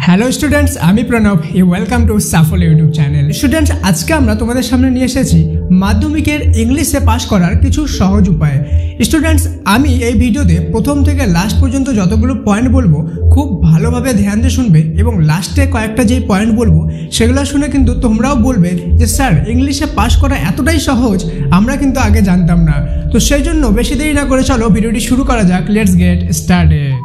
Hello students, আমি Pranab. Welcome to Shuffle YouTube channel. Students, আজকে আমরা তোমাদের সামনে নিয়ে এসেছি মাধ্যমিকের ইংলিশে পাস করার কিছু সহজ উপায়। স্টুডেন্টস, আমি এই ভিডিওতে প্রথম থেকে লাস্ট পর্যন্ত যতগুলো পয়েন্ট বলবো খুব ভালোভাবে ধ্যান দিয়ে শুনবে এবং লাস্টে কয়েকটা যেই পয়েন্ট বলবো সেগুলো শুনে কিন্তু তোমরাও বলবে যে স্যার, ইংলিশে পাস করা এতটাই সহজ, আমরা কিন্তু আগে জানতাম না। তো সেই জন্য বেশি দেরি না করে চলো ভিডিওটি শুরু করা যাক। Let's get started.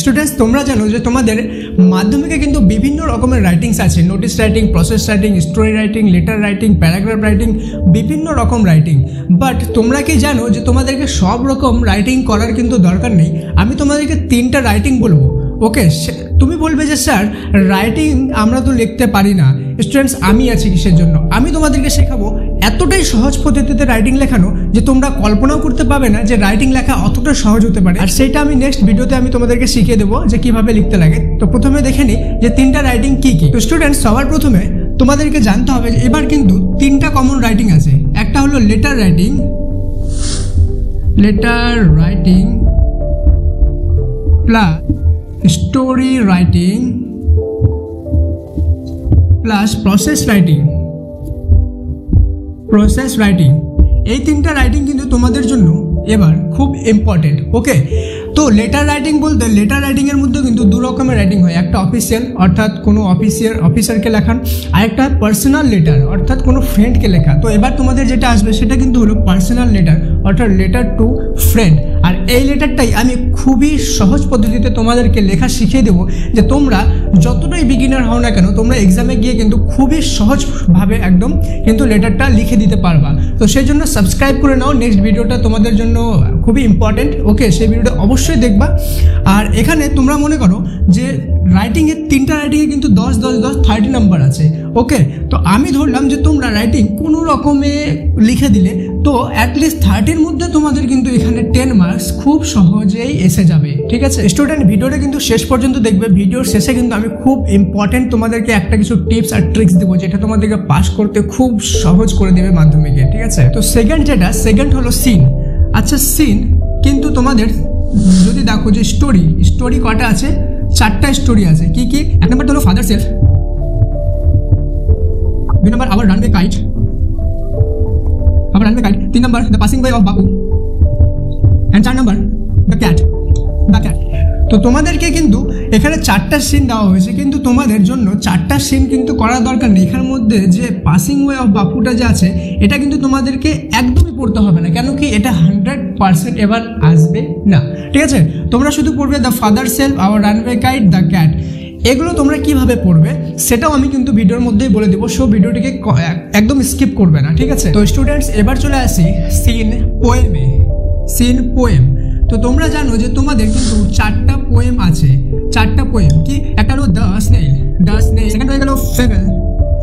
স্টুডেন্টস, তোমরা জানো যে তোমাদের মাধ্যমিকে কিন্তু বিভিন্ন রকমের রাইটিংস আছে। Notice writing, process writing, story writing, letter writing, paragraph writing, বিভিন্ন রকম রাইটিং। বাট তোমরা কি জানো যে তোমাদেরকে সব রকম রাইটিং করার কিন্তু দরকার নেই। আমি তোমাদেরকে 3টা রাইটিং বলবো। ওকে, তুমি বলবে যে স্যার, রাইটিং আমরা তো লিখতে পারি না। স্টুডেন্টস, আমি আছি কিসের জন্য? আমি তোমাদেরকে শেখাবো এতটাই সহজ পদ্ধতিতে রাইটিং লেখানো যে তোমরা কল্পনাও করতে পারবে না যে রাইটিং লেখা অতটা সহজ হতে পারে। আর সেইটা আমি নেক্সট ভিডিওতে আমি তোমাদেরকে শিখিয়ে দেবো যে কিভাবে লিখতে লাগে। তো প্রথমে দেখে নিই যে 3টা রাইটিং কি কি। তো স্টুডেন্টস, সবার প্রথমে তোমাদেরকে জানতে হবে যে এবার কিন্তু 3টা কমন রাইটিং আছে। একটা হলো letter writing, plus story writing plus process writing. এই 3টা রাইটিং কিন্তু তোমাদের জন্য এবার খুব ইম্পর্টেন্ট। ওকে, তো লেটার রাইটিং বলতে লেটার রাইটিংয়ের মধ্যে কিন্তু 2 রকমের রাইটিং হয়। একটা অফিসিয়াল, অর্থাৎ কোনো অফিসারকে লেখান, আর একটা পার্সোনাল লেটার, অর্থাৎ কোনো ফ্রেন্ডকে লেখা। তো এবার তোমাদের যেটা আসবে সেটা কিন্তু হলো পার্সোনাল লেটার, অর্থাৎ লেটার টু ফ্রেন্ড। আর এই লেটারটাই আমি খুবই সহজ পদ্ধতিতে তোমাদেরকে লেখা শিখিয়ে দেবো, যে তোমরা যতটাই বিগিনার হও না কেন তোমরা এক্সামে গিয়ে কিন্তু খুবই সহজভাবে একদম কিন্তু লেটারটা লিখে দিতে পারবা। তো সেই জন্য সাবস্ক্রাইব করে নাও, নেক্সট ভিডিওটা তোমাদের জন্য খুবই ইম্পর্টেন্ট। ওকে, সেই ভিডিওটা অবশ্যই দেখবা। আর এখানে তোমরা মনে করো যে রাইটিংয়ের 3টা রাইটিংয়ে কিন্তু 10 10 10 30 নাম্বার আছে। ওকে, তো আমি ধরলাম যে তোমরা রাইটিং কোনো রকমে লিখে দিলে তো অ্যাটলিস্ট 30-র মধ্যে তোমাদের কিন্তু এখানে 10 মার্কস খুব সহজেই এসে যাবে। ঠিক আছে স্টুডেন্ট, ভিডিওটা কিন্তু শেষ পর্যন্ত দেখবে। ভিডিওর শেষে কিন্তু আমি খুব ইম্পর্টেন্ট তোমাদেরকে একটা কিছু টিপস আর ট্রিক্স দেবো, যেটা তোমাদেরকে পাস করতে খুব সহজ করে দেবে মাধ্যমিকে। ঠিক আছে, তো সেকেন্ড হলো সিন। আচ্ছা, সিন কিন্তু তোমাদের যদি দেখো যে স্টোরি কটা আছে? 4টা স্টোরি আছে। কি কি? 1 নম্বর হলো ফাদার সেলফ, 2 নম্বর আওয়ার রানওয়ে কাইট, 3 নম্বর the passing way of Bapu, and 4 নম্বর দ্য ক্যাট। তো তোমাদেরকে কিন্তু এখানে 4টা সিন দেওয়া হয়েছে, কিন্তু তোমাদের জন্য 4টা সিন কিন্তু করার দরকার নেই। এখানের মধ্যে যে পাসিং ওয়ে অফ বাপুটা যে আছে এটা কিন্তু তোমাদেরকে একদমই পড়তে হবে না, কেন কি এটা 100% এবার আসবে না। ঠিক আছে, তোমরা শুধু পড়বে the father self, our runaway kite, the cat. এগুলো তোমরা কিভাবে পড়বে সেটাও আমি কিন্তু ভিডিওর মধ্যেই বলে দেবো, সো ভিডিওটিকে একদম স্কিপ করবে না। ঠিক আছে, তো স্টুডেন্টস, এবার চলে আসি সিন পোয়েম। তো তোমরা জানো যে তোমাদের কিন্তু 4টা পোয়েম আছে। 4টা পোয়েম কি? একটা হলো দ্য স্নেল, সেকেন্ড হয়ে গেল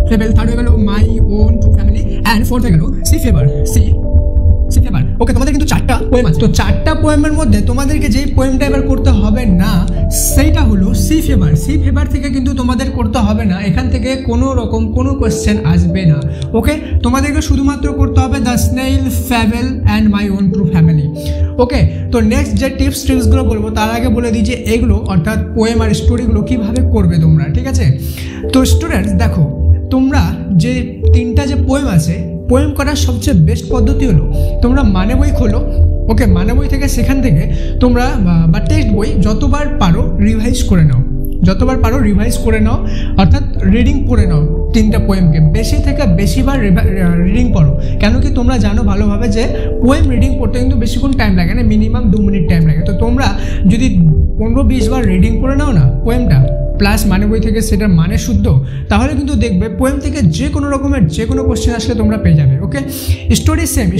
ফেবেল, থার্ড হয়ে গেল মাই own true family, and fourth হয়ে গেল সি ফেভার। ওকে, তোমাদের কিন্তু 4টা পোয়েম আছে। তো 4টা পোয়েমের মধ্যে তোমাদেরকে যেই পোয়েমটা এবার করতে হবে না সেইটা হলো সি ফেভার থেকে কিন্তু তোমাদের করতে হবে না। এখান থেকে কোনো রকম কোনো কোয়েশ্চেন আসবে না। ওকে, তোমাদেরকে শুধুমাত্র করতে হবে the snail, fable and my own true family. Okay, তো নেক্সট যে ট্রিক্সগুলো বলবো তার আগে বলে দিই যে এগুলো অর্থাৎ পোয়েম আর স্টোরিগুলো কীভাবে করবে তোমরা। ঠিক আছে, তো স্টুডেন্টস দেখো, তোমরা যে 3টা যে পোয়েম আছে, পোয়েম করার সবচেয়ে বেস্ট পদ্ধতি হলো তোমরা মানে বই খোলো। ওকে, মানে বই থেকে সেখান থেকে তোমরা বা টেক্সট বই যতবার পারো রিভাইজ করে নাও, অর্থাৎ রিডিং পড়ে নাও 3টা পোয়েমকে। বেশি থেকে বেশিবার রিডিং পড়ো, কেন কি তোমরা জানো ভালোভাবে যে পোয়েম রিডিং পড়তে কিন্তু বেশিক্ষণ টাইম লাগে না, মিনিমাম 2 মিনিট টাইম লাগে। তো তোমরা যদি 15-20 বার রিডিং পড়ে নাও না পোয়েমটা, প্লাস মানে বই থেকে সেটার মানে শুদ্ধ, তাহলে কিন্তু দেখবে পোয়েম থেকে যে কোনো রকমের যে কোনো কোশ্চেন আসলে তোমরা পেয়ে যাবে। ওকে,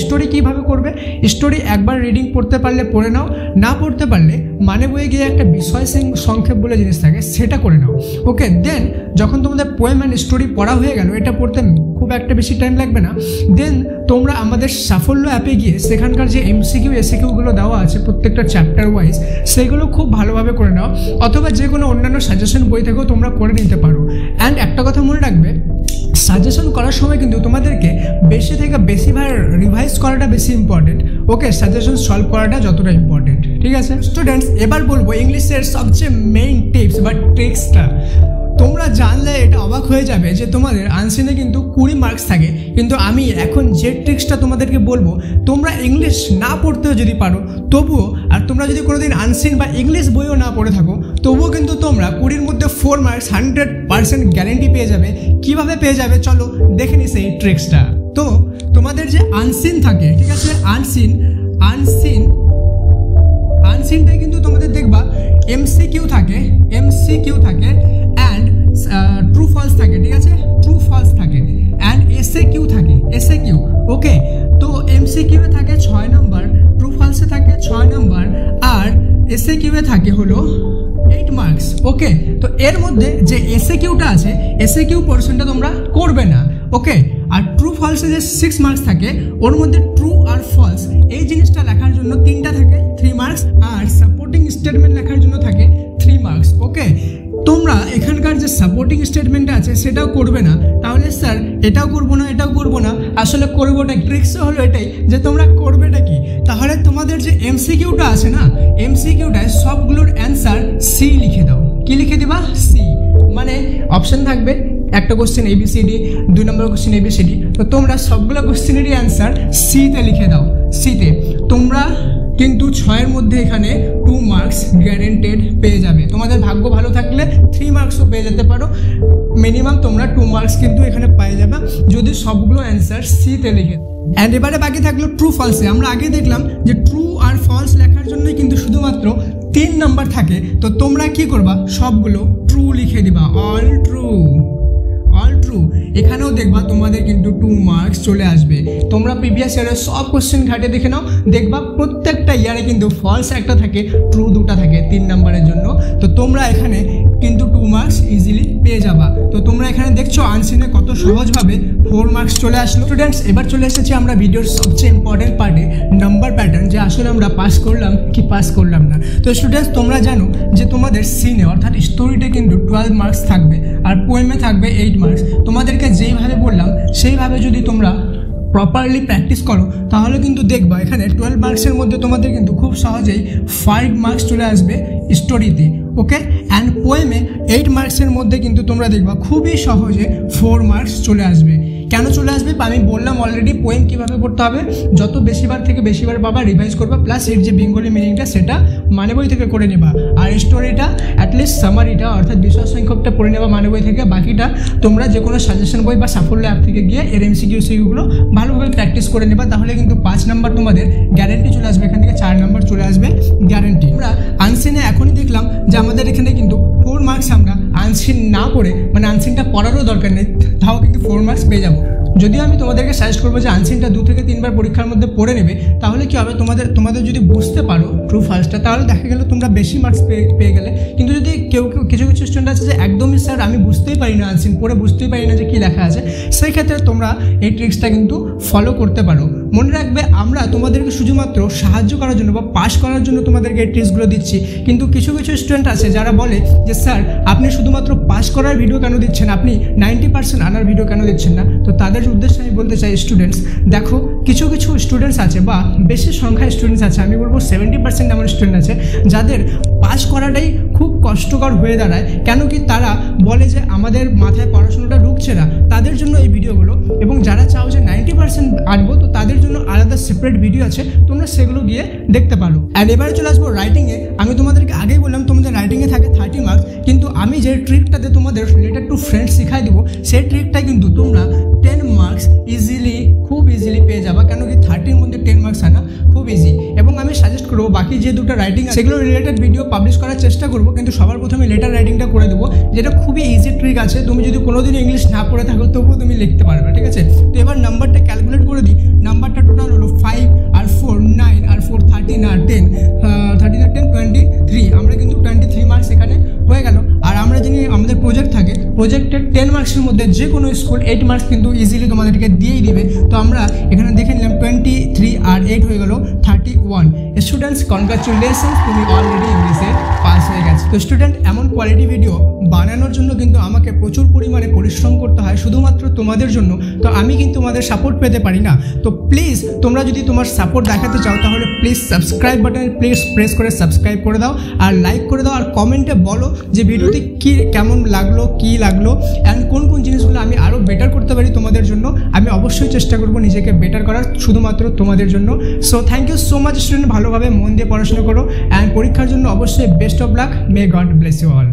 স্টোরি কীভাবে করবে? স্টোরি একবার রিডিং পড়তে পারলে পড়ে নাও, না পড়তে পারলে মানে বইয়ে গিয়ে একটা বিষয় সংক্ষেপ বলে জিনিস থাকে সেটা করে নাও। ওকে, দেন যখন তোমাদের পোয়েম অ্যান্ড স্টোরি পড়া হয়ে গেল, এটা পড়তে খুব একটা বেশি টাইম লাগবে না, দেন তোমরা আমাদের সাফল্য অ্যাপে গিয়ে সেখানকার যে MCQ SCQগুলো দেওয়া আছে প্রত্যেকটা চ্যাপ্টার ওয়াইজ, সেগুলো খুব ভালোভাবে করে নাও, অথবা যে কোনো অন্যান্য সাজেশন বই থেকেও তোমরা করে নিতে পারো। অ্যান্ড একটা কথা মনে রাখবে, সাজেশন করার সময় কিন্তু তোমাদেরকে বেশি থেকে বেশিবার রিভাইজ করাটা বেশি ইম্পর্টেন্ট। ওকে, সাজেশন সলভ করাটা যতটা ইম্পর্টেন্ট, ঠিক আছে স্টুডেন্টস। এবার বলবো ইংলিশের সবচেয়ে মেইন টিপস বা ট্রিক্সটা। তোমরা জানলে এটা অবাক হয়ে যাবে যে তোমাদের আনসিনে কিন্তু 20 মার্কস থাকে, কিন্তু আমি এখন যে ট্রিক্সটা তোমাদেরকে বলবো, তোমরা ইংলিশ না পড়তেও যদি পারো তবুও, আর তোমরা যদি কোনোদিন আনসিন বা ইংলিশ বইও না পড়ে থাকো তবুও কিন্তু তোমরা 20-র মধ্যে 4 মার্কস 100% গ্যারেন্টি পেয়ে যাবে। কিভাবে পেয়ে যাবে চলো দেখে নি সেই ট্রিক্সটা। তো তোমাদের যে আনসিন থাকে, ঠিক আছে, আনসিনটাই কিন্তু তোমাদের দেখবা MCQ থাকে অ্যান্ড ট্রু ফলস থাকে, ঠিক আছে, ট্রু ফলস থাকে অ্যান্ড SAQ থাকে, SAQ। ওকে, তো MCQ এ থাকে 6 নম্বর, ট্রু ফলসে থাকে 6 নম্বর, আর SAQ এ থাকে হলো 8 মার্কস। ওকে, তো এর মধ্যে যে SAQটা আছে, SAQ পোর্শনটা তোমরা করবে না। ওকে, আর ট্রু ফলসে যে 6 মার্কস থাকে ওর মধ্যে ট্রু আর ফলস এই জিনিসটা লেখার জন্য 3টা থাকে 3 মার্কস, আর সাপোর্টিং স্টেটমেন্ট লেখার জন্য থাকে 3 মার্কস। ওকে, তোমরা এখানকার যে সাপোর্টিং স্টেটমেন্টটা আছে সেটাও করবে না, তাহলে স্যার এটাও করবো না এটাও করবো না, আসলে করবোটা ট্রিক্স হলো এটাই যে তোমরা করবেটা কি, তাহলে তোমাদের যে MCQটা আছে না, MCQটায় সবগুলোর অ্যান্সার সি লিখে দাও। কি লিখে দিবা? সি, মানে অপশন থাকবে একটা কোশ্চেন ABCD, 2 নম্বর কোশ্চেন ABCD, তো তোমরা সবগুলো কোশ্চেনেরই অ্যান্সার সিতে লিখে দাও। সিতে তোমরা কিন্তু 6-এর মধ্যে এখানে 2 মার্কস গ্যারেন্টেড পেয়ে যাবে। তোমাদের ভাগ্য ভালো থাকলে 3 মার্কসও পেয়ে যেতে পারো, মিনিমাম তোমরা 2 মার্কস কিন্তু এখানে পেয়ে যাবে যদি সবগুলো অ্যান্সার সিতে লিখে। অ্যান্ড এবারে বাকি থাকলো ট্রু ফলসে। আমরা আগে দেখলাম যে ট্রু আর ফলস লেখার জন্যই কিন্তু শুধুমাত্র 3 নাম্বার থাকে, তো তোমরা কি করবা, সবগুলো ট্রু লিখে দিবা, অল ট্রু। এখানেও দেখবা তোমাদের কিন্তু 2 মার্কস চলে আসবে। তোমরা প্রিভিয়াস ইয়ারের সব কোশ্চেন ঘাটে দেখে নাও, দেখবা প্রত্যেকটা ইয়ারে কিন্তু ফলস একটা থাকে, ট্রু 2টা থাকে 3 নাম্বারের জন্য, তো তোমরা এখানে কিন্তু 2 মার্কস ইজিলি পেয়ে যাবা। তো তোমরা এখানে দেখছো আনসিনে কত সহজভাবে 4 মার্কস চলে আসলো। স্টুডেন্টস, এবার চলে এসেছি আমরা ভিডিওর সবচেয়ে ইম্পর্টেন্ট পার্টে, নাম্বার প্যাটার্ন, যে আসলে আমরা পাস করলাম কি পাস করলাম না। তো স্টুডেন্টস, তোমরা জানো যে তোমাদের সিনে অর্থাৎ স্টোরিতে কিন্তু 12 মার্কস থাকবে আর পোয়েমে থাকবে 8 মার্কস। তোমাদেরকে যেইভাবে বললাম সেইভাবে যদি তোমরা প্রপারলি প্র্যাকটিস করো তাহলে কিন্তু দেখবা এখানে 12 মার্কসের মধ্যে তোমাদের কিন্তু খুব সহজেই 5 মার্কস চলে আসবে স্টোরিতে। ওকে, অ্যান্ড পোয়েমে 8 মার্কসের মধ্যে কিন্তু তোমরা দেখবা খুবই সহজে 4 মার্কস চলে আসবে। কেন চলে আসবে আমি বললাম অলরেডি। পোয়েম কীভাবে পড়তে হবে, যত বেশিবার থেকে বেশিবার পাবা রিভাইজ করবা, প্লাস এর যে বেঙ্গলি মিনিংটা সেটা মানে বই থেকে করে নেবা, আর স্টোরিটা অ্যাটলিস্ট সামারিটা অর্থাৎ বিষয় সংখ্যকটা পড়ে নেবা মানে বই থেকে, বাকিটা তোমরা যে কোনো সাজেশন বই বা সাফল্য অ্যাপ থেকে গিয়ে এর MCQ ভালোভাবে প্র্যাকটিস করে নেবা, তাহলে কিন্তু 5 নাম্বার তোমাদের গ্যারেন্টি চলে আসবে, এখান থেকে 4 নাম্বার চলে আসবে গ্যারেন্টি। আমরা আনসিনে এখনই দেখলাম যে আমাদের এখানে কিন্তু 4 মার্কস আমরা আনসিন না পড়ে, মানে আনসিনটা পড়ারও দরকার নেই, তাও কিন্তু 4 মার্কস পেয়ে যাবো। যদিও আমি তোমাদেরকে সাজেস্ট করবো যে আনসিনটা 2 থেকে 3 বার পরীক্ষার মধ্যে পড়ে নেবে, তাহলে কি হবে তোমাদের যদি বুঝতে পারো ট্রু ফার্স্টটা, তাহলে দেখা গেল তোমরা বেশি মার্কস পেয়ে গেলে। কিন্তু যদি কিছু স্টুডেন্ট আছে যে একদমই স্যার আমি বুঝতেই পারি না, আনসিন পড়ে বুঝতেই পারি না যে কী লেখা আছে, সেই ক্ষেত্রে তোমরা এই ট্রিক্সটা কিন্তু ফলো করতে পারো। মনে রাখবে আমরা তোমাদেরকে শুধুমাত্র সাহায্য করার জন্য বা পাস করার জন্য তোমাদেরকে এই ট্রিক্সগুলো দিচ্ছি, কিন্তু কিছু স্টুডেন্ট আছে যারা বলে যে স্যার আপনি শুধুমাত্র পাস করার ভিডিও কেন দিচ্ছেন, আপনি 90% আনার ভিডিও কেন দিচ্ছেন না। তো তাদের উদ্দেশ্যে আমি বলতে চাই স্টুডেন্টস, দেখো কিছু স্টুডেন্টস আছে বা বেশি সংখ্যায় স্টুডেন্টস আছে, আমি বলবো 70% এমন স্টুডেন্ট আছে যাদের পাস করাটাই খুব কষ্টকর হয়ে দাঁড়ায়। কেন কি তারা বলে যে আমাদের মাথায় পড়াশোনাটা ঢুকছে না, তাদের জন্য এই ভিডিওগুলো। এবং যারা চাও যে 90% আনবো, তো তাদের জন্য আলাদা সেপারেট ভিডিও আছে, তোমরা সেগুলো গিয়ে দেখতে পারো। আর এবারে চলে আসবো রাইটিংয়ে। আমি তোমাদেরকে আগেই বললাম তোমাদের রাইটিংয়ে থাকে 30 মার্কস, কিন্তু আমি যে ট্রিকটাতে তোমাদের রিলেটেড টু ফ্রেন্ডস শিখাই দেবো, সেই ট্রিকটা কিন্তু তোমরা 10 মার্কস খুব ইজিলি পেয়ে যাবা। কেন কি 30-র মধ্যে 10 মার্কস আনা খুব ইজি। এবং আমি সাজেস্ট করবো বাকি যে 2টা রাইটিং আছে সেগুলো রিলেটেড ভিডিও পাবলিশ করার চেষ্টা করবো, কিন্তু সবার প্রথমে লেটার রাইটিংটা করে দেবো, যেটা খুবই ইজি ট্রিক আছে। তুমি যদি কোনোদিন ইংলিশ না পড়ে থাকো তবুও তুমি লিখতে পারবে, ঠিক আছে। তো এবার নাম্বারটা ক্যালকুলেট করে দিই। নাম্বারটা টোটাল হলো 5 আর 4 9 আর 4 13 আর 10 23। আমরা কিন্তু 23 মার্কস এখানে হয়ে গেল। আর আমরা জানি আমাদের প্রজেক্ট থাকে প্রজেক্টের 10 মার্কসের মধ্যে যে কোনো স্কুল 8 মার্কস কিন্তু ইজিলি তোমাদেরকে দিয়েই দিবে। তো আমরা এখানে দেখে নিলাম 23 আর 8 হয়ে গেল 31। স্টুডেন্টস কনগ্রাচুলেশনস, তুমি অলরেডি ইংলিশে পাস হয়ে গেছে। তো স্টুডেন্ট, এমন কোয়ালিটি ভিডিও বানানোর জন্য কিন্তু আমাকে প্রচুর পরিমাণে পরিশ্রম করতে হয় শুধুমাত্র তোমাদের জন্য। তো আমি কিন্তু তোমাদের সাপোর্ট পেতে পারি না। তো প্লিজ তোমরা যদি তোমার সাপোর্ট দেখাতে চাও তাহলে প্লিজ সাবস্ক্রাইব বাটনে প্লিজ প্রেস করে সাবস্ক্রাইব করে দাও, আর লাইক করে দাও, আর কমেন্টে বলো যে ভিডিওটি কেমন লাগলো, কি লাগলো, অ্যান্ড কোন কোন জিনিসগুলো আমি আরও বেটার করতে পারি তোমাদের জন্য। আমি অবশ্যই চেষ্টা করবো নিজেকে বেটার করার শুধুমাত্র তোমাদের জন্য। So thank you so much student, ভালোভাবে মন দিয়ে পড়াশোনা করো, অ্যান্ড পরীক্ষার জন্য অবশ্যই best of luck. May God bless you all.